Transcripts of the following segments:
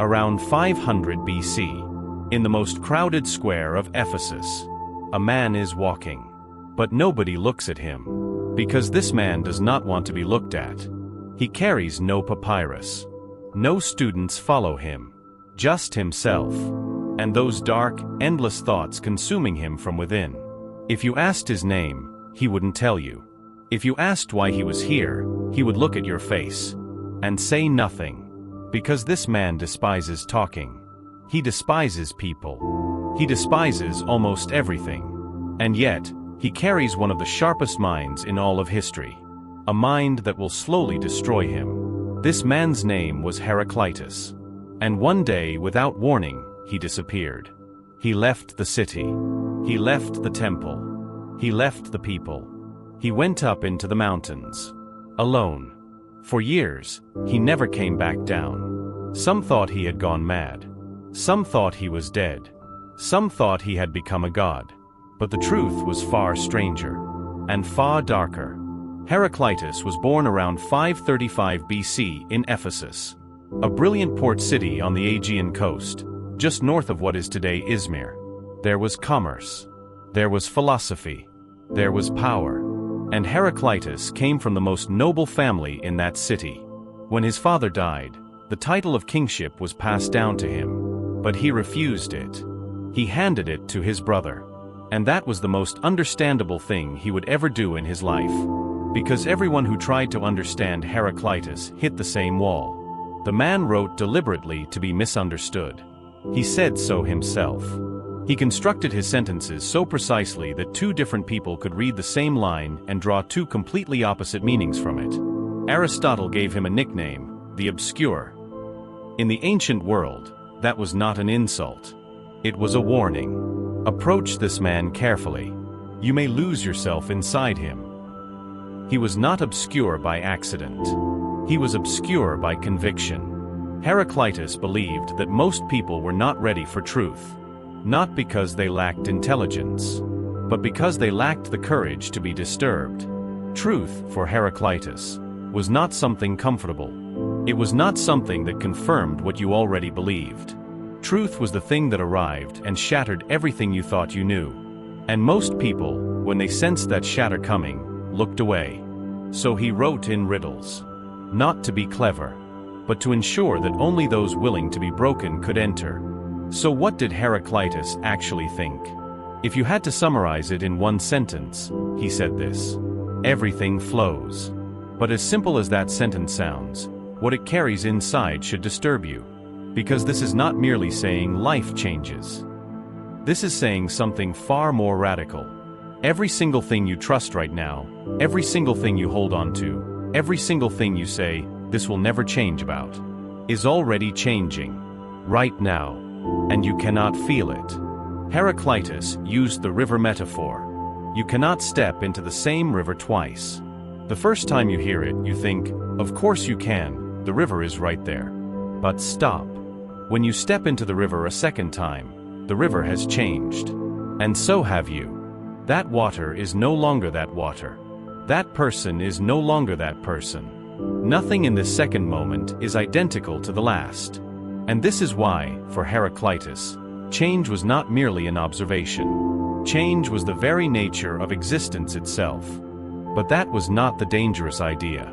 Around 500 BC, in the most crowded square of Ephesus, a man is walking. But nobody looks at him, because this man does not want to be looked at. He carries no papyrus. No students follow him, just himself, and those dark, endless thoughts consuming him from within. If you asked his name, he wouldn't tell you. If you asked why he was here, he would look at your face and say nothing. Because this man despises talking. He despises people. He despises almost everything. And yet, he carries one of the sharpest minds in all of history. A mind that will slowly destroy him. This man's name was Heraclitus. And one day, without warning, he disappeared. He left the city. He left the temple. He left the people. He went up into the mountains. Alone. For years, he never came back down. Some thought he had gone mad. Some thought he was dead. Some thought he had become a god. But the truth was far stranger. And far darker. Heraclitus was born around 535 BC in Ephesus. A brilliant port city on the Aegean coast, just north of what is today Izmir. There was commerce. There was philosophy. There was power. And Heraclitus came from the most noble family in that city. When his father died, the title of kingship was passed down to him. But he refused it. He handed it to his brother. And that was the most understandable thing he would ever do in his life. Because everyone who tried to understand Heraclitus hit the same wall. The man wrote deliberately to be misunderstood. He said so himself. He constructed his sentences so precisely that two different people could read the same line and draw two completely opposite meanings from it. Aristotle gave him a nickname, the obscure. In the ancient world, that was not an insult. It was a warning. Approach this man carefully. You may lose yourself inside him. He was not obscure by accident. He was obscure by conviction. Heraclitus believed that most people were not ready for truth. Not because they lacked intelligence, but because they lacked the courage to be disturbed. Truth, for Heraclitus, was not something comfortable. It was not something that confirmed what you already believed. Truth was the thing that arrived and shattered everything you thought you knew. And most people, when they sensed that shatter coming, looked away. So he wrote in riddles. Not to be clever, but to ensure that only those willing to be broken could enter. So what did Heraclitus actually think? If you had to summarize it in one sentence, he said this: everything flows. But as simple as that sentence sounds, what it carries inside should disturb you. Because this is not merely saying life changes. This is saying something far more radical. Every single thing you trust right now, every single thing you hold on to, every single thing you say, this will never change about, is already changing. Right now. And you cannot feel it. Heraclitus used the river metaphor. You cannot step into the same river twice. The first time you hear it, you think, of course you can, the river is right there. But stop. When you step into the river a second time, the river has changed. And so have you. That water is no longer that water. That person is no longer that person. Nothing in this second moment is identical to the last. And this is why, for Heraclitus, change was not merely an observation. Change was the very nature of existence itself. But that was not the dangerous idea.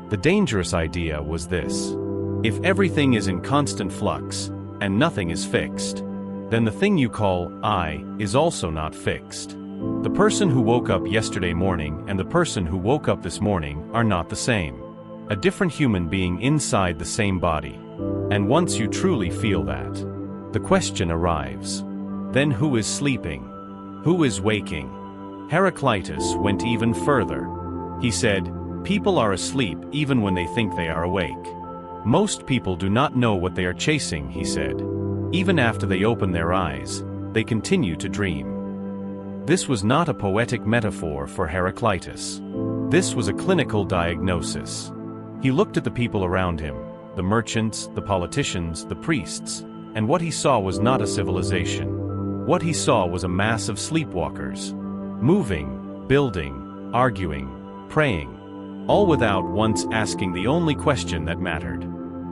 The dangerous idea was this: if everything is in constant flux, and nothing is fixed, then the thing you call I is also not fixed. The person who woke up yesterday morning and the person who woke up this morning are not the same. A different human being inside the same body. And once you truly feel that, the question arrives: then who is sleeping? Who is waking? Heraclitus went even further. He said, people are asleep even when they think they are awake. Most people do not know what they are chasing, he said. Even after they open their eyes, they continue to dream. This was not a poetic metaphor for Heraclitus. This was a clinical diagnosis. He looked at the people around him, the merchants, the politicians, the priests, and what he saw was not a civilization. What he saw was a mass of sleepwalkers. Moving, building, arguing, praying, all without once asking the only question that mattered.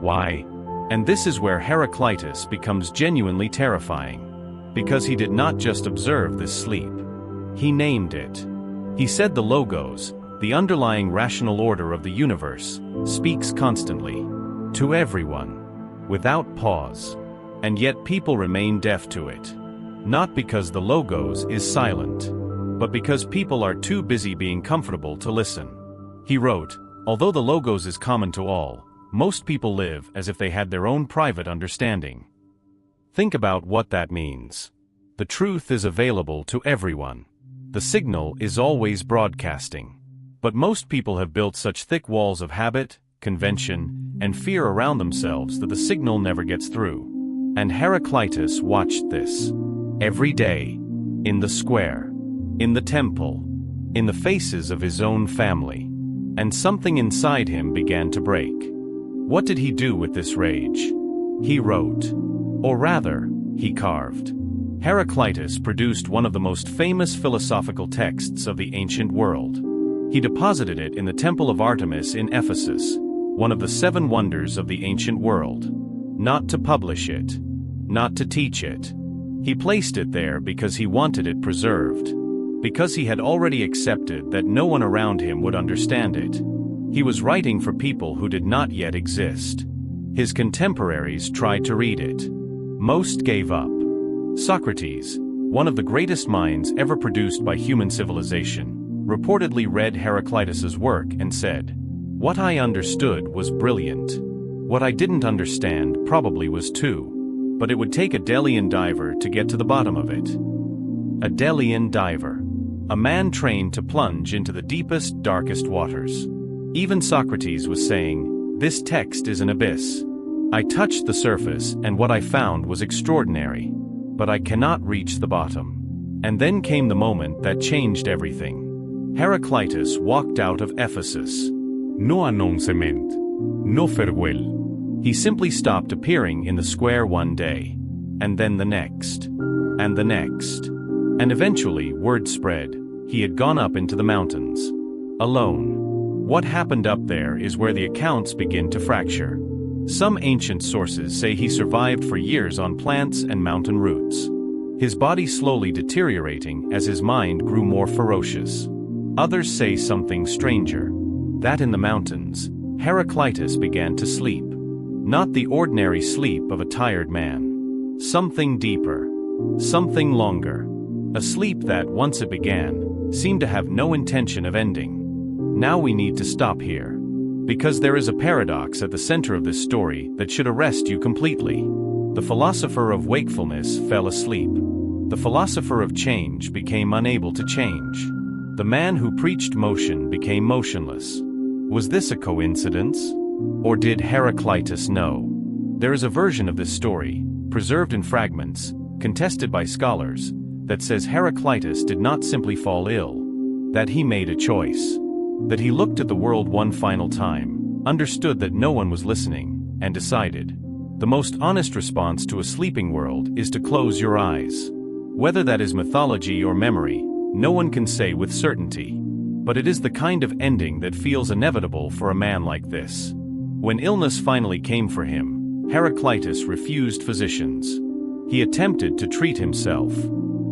Why? And this is where Heraclitus becomes genuinely terrifying. Because he did not just observe this sleep. He named it. He said the logos, the underlying rational order of the universe, speaks constantly. To everyone. Without pause. And yet people remain deaf to it. Not because the logos is silent. But because people are too busy being comfortable to listen. He wrote, although the logos is common to all, most people live as if they had their own private understanding. Think about what that means. The truth is available to everyone. The signal is always broadcasting. But most people have built such thick walls of habit, convention, and fear around themselves that the signal never gets through. And Heraclitus watched this. Every day. In the square. In the temple. In the faces of his own family. And something inside him began to break. What did he do with this rage? He wrote. Or rather, he carved. Heraclitus produced one of the most famous philosophical texts of the ancient world. He deposited it in the Temple of Artemis in Ephesus, one of the 7 wonders of the ancient world. Not to publish it. Not to teach it. He placed it there because he wanted it preserved. Because he had already accepted that no one around him would understand it. He was writing for people who did not yet exist. His contemporaries tried to read it. Most gave up. Socrates, one of the greatest minds ever produced by human civilization, reportedly read Heraclitus's work and said, "What I understood was brilliant. What I didn't understand probably was too. But it would take a Delian diver to get to the bottom of it." A Delian diver. A man trained to plunge into the deepest, darkest waters. Even Socrates was saying, "This text is an abyss. I touched the surface and what I found was extraordinary. But I cannot reach the bottom." And then came the moment that changed everything. Heraclitus walked out of Ephesus. No announcement. No farewell. He simply stopped appearing in the square one day. And then the next. And the next. And eventually, word spread. He had gone up into the mountains. Alone. What happened up there is where the accounts begin to fracture. Some ancient sources say he survived for years on plants and mountain roots. His body slowly deteriorating as his mind grew more ferocious. Others say something stranger. That in the mountains, Heraclitus began to sleep. Not the ordinary sleep of a tired man. Something deeper. Something longer. A sleep that, once it began, seemed to have no intention of ending. Now we need to stop here. Because there is a paradox at the center of this story that should arrest you completely. The philosopher of wakefulness fell asleep. The philosopher of change became unable to change. The man who preached motion became motionless. Was this a coincidence? Or did Heraclitus know? There is a version of this story, preserved in fragments, contested by scholars, that says Heraclitus did not simply fall ill. That he made a choice. That he looked at the world one final time, understood that no one was listening, and decided. The most honest response to a sleeping world is to close your eyes. Whether that is mythology or memory, no one can say with certainty. But it is the kind of ending that feels inevitable for a man like this. When illness finally came for him, Heraclitus refused physicians. He attempted to treat himself.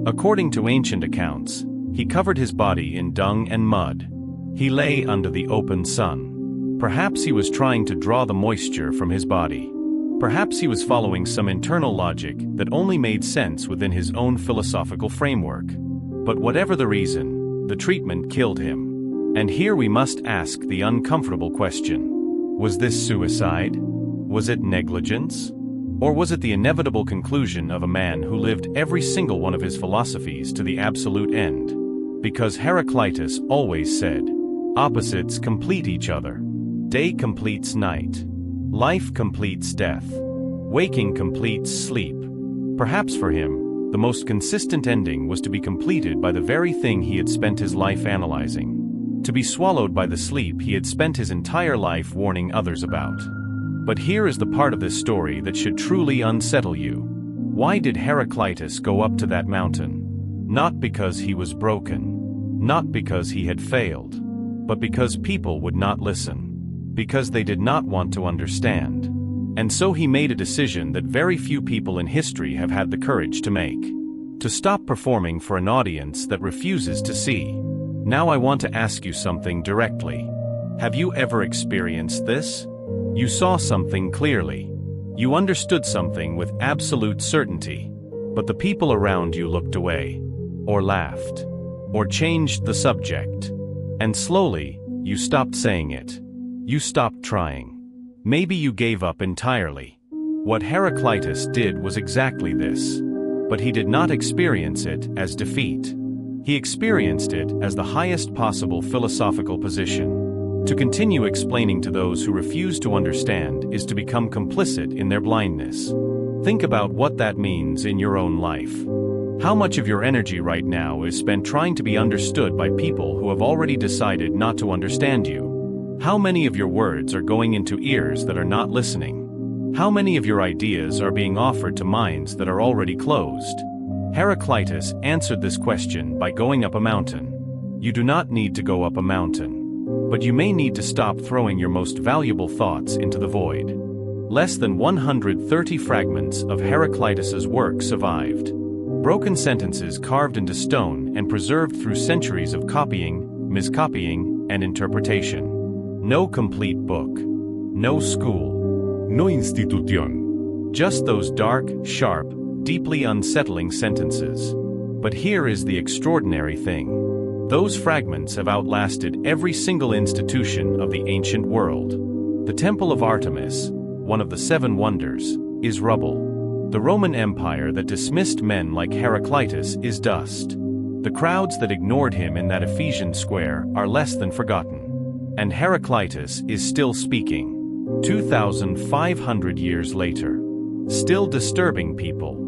According to ancient accounts, he covered his body in dung and mud. He lay under the open sun. Perhaps he was trying to draw the moisture from his body. Perhaps he was following some internal logic that only made sense within his own philosophical framework. But whatever the reason, the treatment killed him. And here we must ask the uncomfortable question. Was this suicide? Was it negligence? Or was it the inevitable conclusion of a man who lived every single one of his philosophies to the absolute end? Because Heraclitus always said, opposites complete each other. Day completes night. Life completes death. Waking completes sleep. Perhaps for him, the most consistent ending was to be completed by the very thing he had spent his life analyzing. To be swallowed by the sleep he had spent his entire life warning others about. But here is the part of this story that should truly unsettle you. Why did Heraclitus go up to that mountain? Not because he was broken. Not because he had failed. But because people would not listen. Because they did not want to understand. And so he made a decision that very few people in history have had the courage to make. To stop performing for an audience that refuses to see. Now I want to ask you something directly. Have you ever experienced this? You saw something clearly. You understood something with absolute certainty. But the people around you looked away, or laughed, or changed the subject. And slowly, you stopped saying it. You stopped trying. Maybe you gave up entirely. What Heraclitus did was exactly this. But he did not experience it as defeat. He experienced it as the highest possible philosophical position. To continue explaining to those who refuse to understand is to become complicit in their blindness. Think about what that means in your own life. How much of your energy right now is spent trying to be understood by people who have already decided not to understand you? How many of your words are going into ears that are not listening? How many of your ideas are being offered to minds that are already closed? Heraclitus answered this question by going up a mountain. You do not need to go up a mountain. But you may need to stop throwing your most valuable thoughts into the void. Less than 130 fragments of Heraclitus's work survived. Broken sentences carved into stone and preserved through centuries of copying, miscopying, and interpretation. No complete book. No school. No institución. Just those dark, sharp, deeply unsettling sentences. But here is the extraordinary thing. Those fragments have outlasted every single institution of the ancient world. The Temple of Artemis, one of the 7 wonders, is rubble. The Roman Empire that dismissed men like Heraclitus is dust. The crowds that ignored him in that Ephesian square are less than forgotten. And Heraclitus is still speaking, 2,500 years later. Still disturbing people.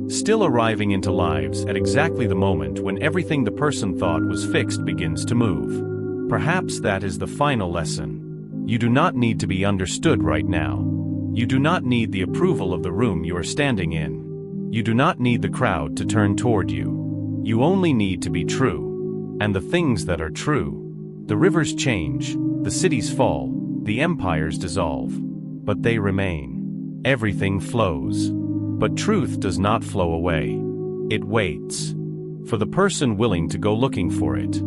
Still arriving into lives at exactly the moment when everything the person thought was fixed begins to move. Perhaps that is the final lesson. You do not need to be understood right now. You do not need the approval of the room you are standing in. You do not need the crowd to turn toward you. You only need to be true. And the things that are true. The rivers change, the cities fall, the empires dissolve. But they remain. Everything flows. But truth does not flow away. It waits. For the person willing to go looking for it.